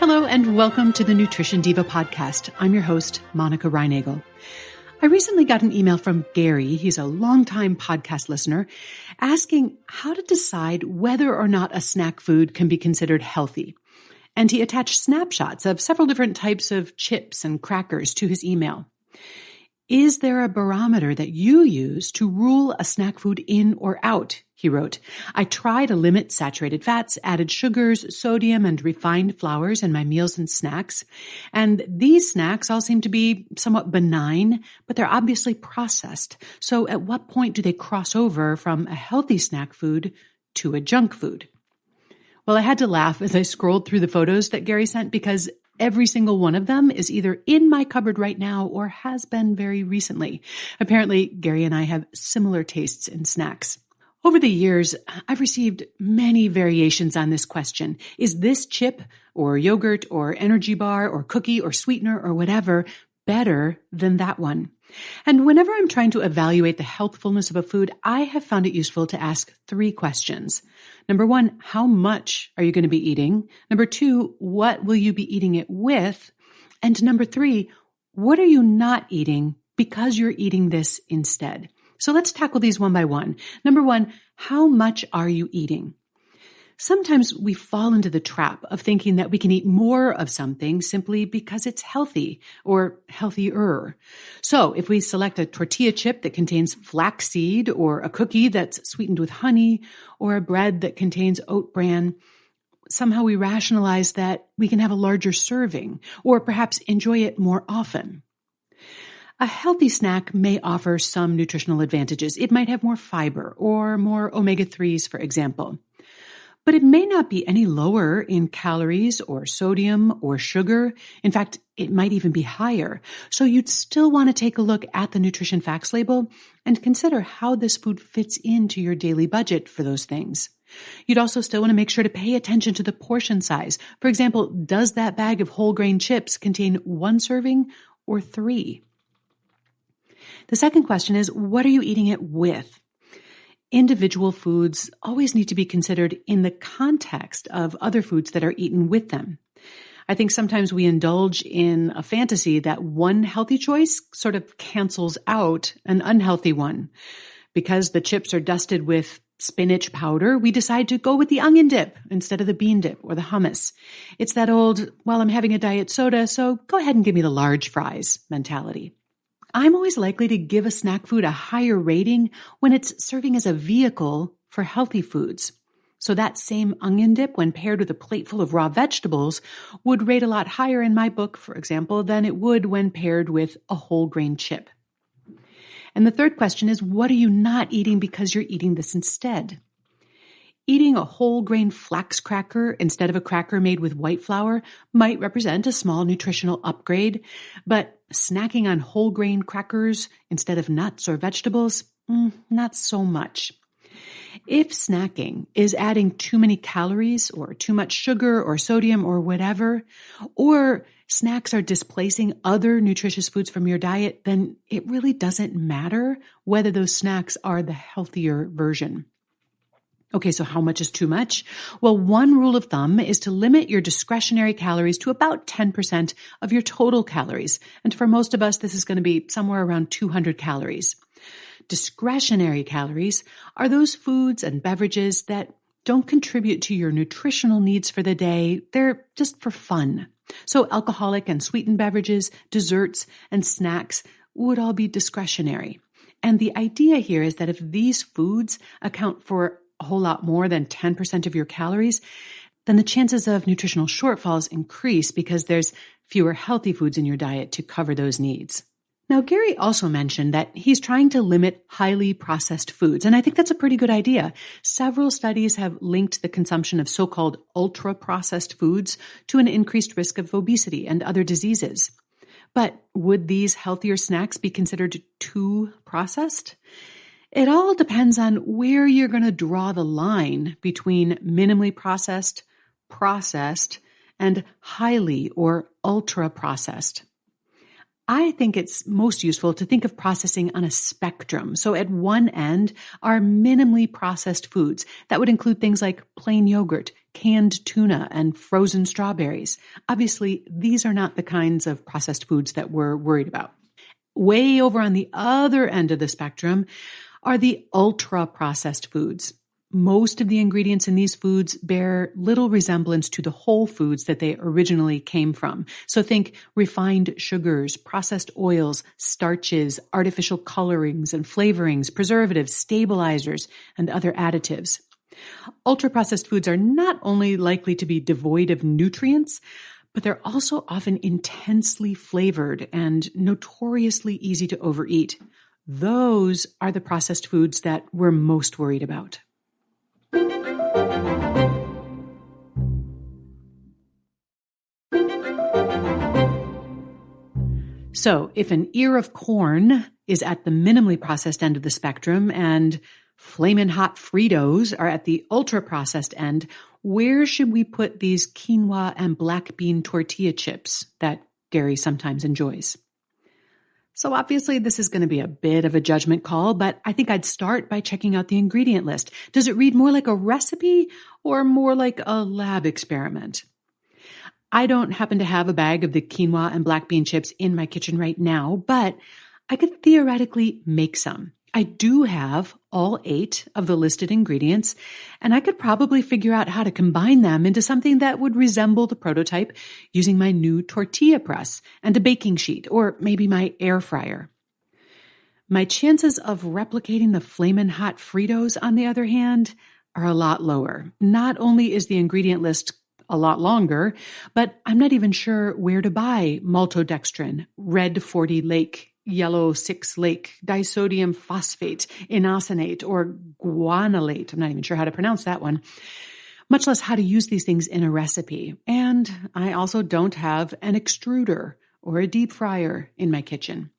Hello and welcome to the Nutrition Diva podcast. I'm your host, Monica Reinagel. I recently got an email from Gary, he's a longtime podcast listener, asking how to decide whether or not a snack food can be considered healthy. And he attached snapshots of several different types of chips and crackers to his email. Is there a barometer that you use to rule a snack food in or out? He wrote, I try to limit saturated fats, added sugars, sodium, and refined flours in my meals and snacks. And these snacks all seem to be somewhat benign, but they're obviously processed. So at what point do they cross over from a healthy snack food to a junk food? Well, I had to laugh as I scrolled through the photos that Gary sent because every single one of them is either in my cupboard right now or has been very recently. Apparently, Gary and I have similar tastes in snacks. Over the years, I've received many variations on this question. Is this chip or yogurt or energy bar or cookie or sweetener or whatever better than that one? And whenever I'm trying to evaluate the healthfulness of a food, I have found it useful to ask three questions. Number one, how much are you going to be eating? Number two, what will you be eating it with? And number three, what are you not eating because you're eating this instead? So let's tackle these one by one. Number one, how much are you eating? Sometimes we fall into the trap of thinking that we can eat more of something simply because it's healthy or healthier. So if we select a tortilla chip that contains flaxseed or a cookie that's sweetened with honey or a bread that contains oat bran, somehow we rationalize that we can have a larger serving or perhaps enjoy it more often. A healthy snack may offer some nutritional advantages. It might have more fiber or more omega-3s, for example. But it may not be any lower in calories or sodium or sugar. In fact, it might even be higher. So you'd still want to take a look at the nutrition facts label and consider how this food fits into your daily budget for those things. You'd also still want to make sure to pay attention to the portion size. For example, does that bag of whole grain chips contain 1 serving or 3? The second question is, what are you eating it with? Individual foods always need to be considered in the context of other foods that are eaten with them. I think sometimes we indulge in a fantasy that one healthy choice sort of cancels out an unhealthy one. Because the chips are dusted with spinach powder, we decide to go with the onion dip instead of the bean dip or the hummus. It's that old, well, I'm having a diet soda, so go ahead and give me the large fries mentality. I'm always likely to give a snack food a higher rating when it's serving as a vehicle for healthy foods. So that same onion dip, when paired with a plate full of raw vegetables, would rate a lot higher in my book, for example, than it would when paired with a whole grain chip. And the third question is, what are you not eating because you're eating this instead? Eating a whole grain flax cracker instead of a cracker made with white flour might represent a small nutritional upgrade, but snacking on whole grain crackers instead of nuts or vegetables, not so much. If snacking is adding too many calories or too much sugar or sodium or whatever, or snacks are displacing other nutritious foods from your diet, then it really doesn't matter whether those snacks are the healthier version. Okay, so how much is too much? Well, one rule of thumb is to limit your discretionary calories to about 10% of your total calories. And for most of us, this is going to be somewhere around 200 calories. Discretionary calories are those foods and beverages that don't contribute to your nutritional needs for the day. They're just for fun. So alcoholic and sweetened beverages, desserts, and snacks would all be discretionary. And the idea here is that if these foods account for a whole lot more than 10% of your calories, then the chances of nutritional shortfalls increase because there's fewer healthy foods in your diet to cover those needs. Now, Gary also mentioned that he's trying to limit highly processed foods, and I think that's a pretty good idea. Several studies have linked the consumption of so-called ultra-processed foods to an increased risk of obesity and other diseases. But would these healthier snacks be considered too processed? It all depends on where you're going to draw the line between minimally processed, processed, and highly or ultra-processed. I think it's most useful to think of processing on a spectrum. So at one end are minimally processed foods. That would include things like plain yogurt, canned tuna, and frozen strawberries. Obviously, these are not the kinds of processed foods that we're worried about. Way over on the other end of the spectrum are the ultra-processed foods. Most of the ingredients in these foods bear little resemblance to the whole foods that they originally came from. So think refined sugars, processed oils, starches, artificial colorings and flavorings, preservatives, stabilizers, and other additives. Ultra-processed foods are not only likely to be devoid of nutrients, but they're also often intensely flavored and notoriously easy to overeat. Those are the processed foods that we're most worried about. So if an ear of corn is at the minimally processed end of the spectrum and flamin' hot Fritos are at the ultra-processed end, where should we put these quinoa and black bean tortilla chips that Gary sometimes enjoys? So obviously this is going to be a bit of a judgment call, but I think I'd start by checking out the ingredient list. Does it read more like a recipe or more like a lab experiment? I don't happen to have a bag of the quinoa and black bean chips in my kitchen right now, but I could theoretically make some. I do have all 8 of the listed ingredients, and I could probably figure out how to combine them into something that would resemble the prototype using my new tortilla press and a baking sheet, or maybe my air fryer. My chances of replicating the flamin' hot Fritos, on the other hand, are a lot lower. Not only is the ingredient list a lot longer, but I'm not even sure where to buy maltodextrin, red 40 lake, yellow 6 lake, disodium phosphate, inosinate, or guanylate. I'm not even sure how to pronounce that one, much less how to use these things in a recipe. And I also don't have an extruder or a deep fryer in my kitchen.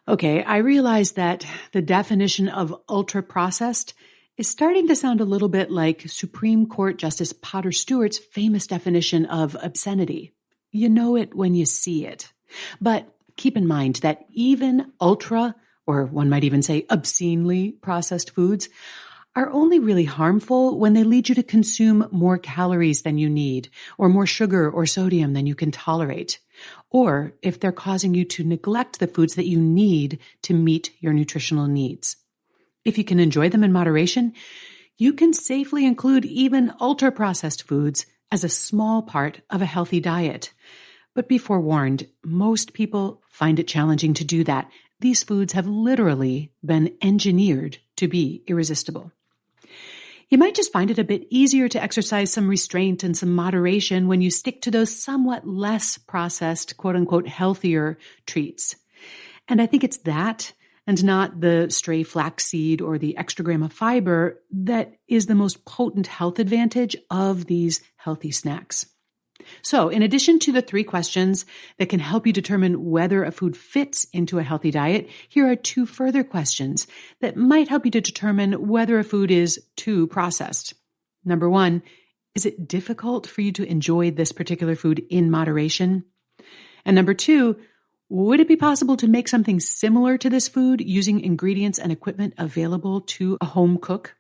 Okay, I realize that the definition of ultra-processed is starting to sound a little bit like Supreme Court Justice Potter Stewart's famous definition of obscenity. You know it when you see it. But keep in mind that even ultra, or one might even say obscenely processed foods, are only really harmful when they lead you to consume more calories than you need, or more sugar or sodium than you can tolerate, or if they're causing you to neglect the foods that you need to meet your nutritional needs. If you can enjoy them in moderation, you can safely include even ultra-processed foods as a small part of a healthy diet. But be forewarned, most people find it challenging to do that. These foods have literally been engineered to be irresistible. You might just find it a bit easier to exercise some restraint and some moderation when you stick to those somewhat less processed, quote-unquote, healthier treats. And I think it's that, and not the stray flaxseed or the extra gram of fiber, that is the most potent health advantage of these healthy snacks. So, in addition to the 3 questions that can help you determine whether a food fits into a healthy diet, here are 2 further questions that might help you to determine whether a food is too processed. Number 1, is it difficult for you to enjoy this particular food in moderation? And number 2, would it be possible to make something similar to this food using ingredients and equipment available to a home cook?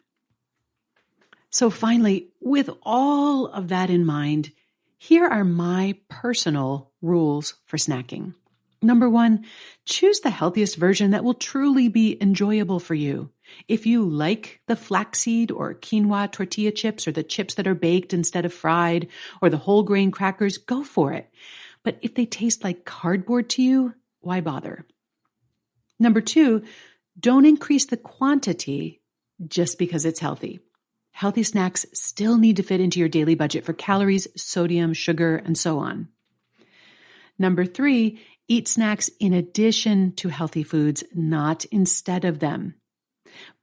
So finally, with all of that in mind, here are my personal rules for snacking. Number 1, choose the healthiest version that will truly be enjoyable for you. If you like the flaxseed or quinoa tortilla chips or the chips that are baked instead of fried or the whole grain crackers, go for it. But if they taste like cardboard to you, why bother? Number 2, don't increase the quantity just because it's healthy. Healthy snacks still need to fit into your daily budget for calories, sodium, sugar, and so on. Number 3, eat snacks in addition to healthy foods, not instead of them.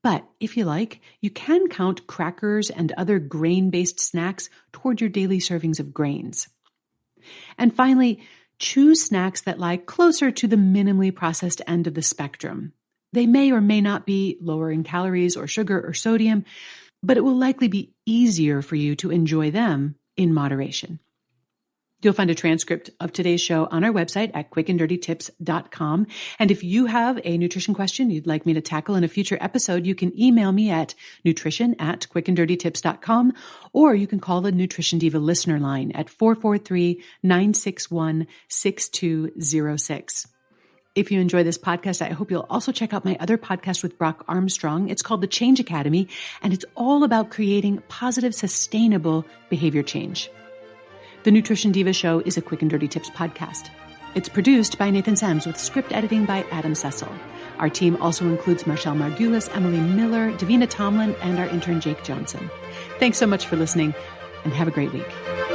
But if you like, you can count crackers and other grain-based snacks toward your daily servings of grains. And finally, choose snacks that lie closer to the minimally processed end of the spectrum. They may or may not be lower in calories or sugar or sodium, but it will likely be easier for you to enjoy them in moderation. You'll find a transcript of today's show on our website at quickanddirtytips.com. And if you have a nutrition question you'd like me to tackle in a future episode, you can email me at nutrition@quickanddirtytips.com, or you can call the Nutrition Diva listener line at 443-961-6206. If you enjoy this podcast, I hope you'll also check out my other podcast with Brock Armstrong. It's called The Change Academy, and it's all about creating positive, sustainable behavior change. The Nutrition Diva Show is a Quick and Dirty Tips podcast. It's produced by Nathan Sams with script editing by Adam Cecil. Our team also includes Marshall Margulis, Emily Miller, Davina Tomlin, and our intern Jake Johnson. Thanks so much for listening, and have a great week.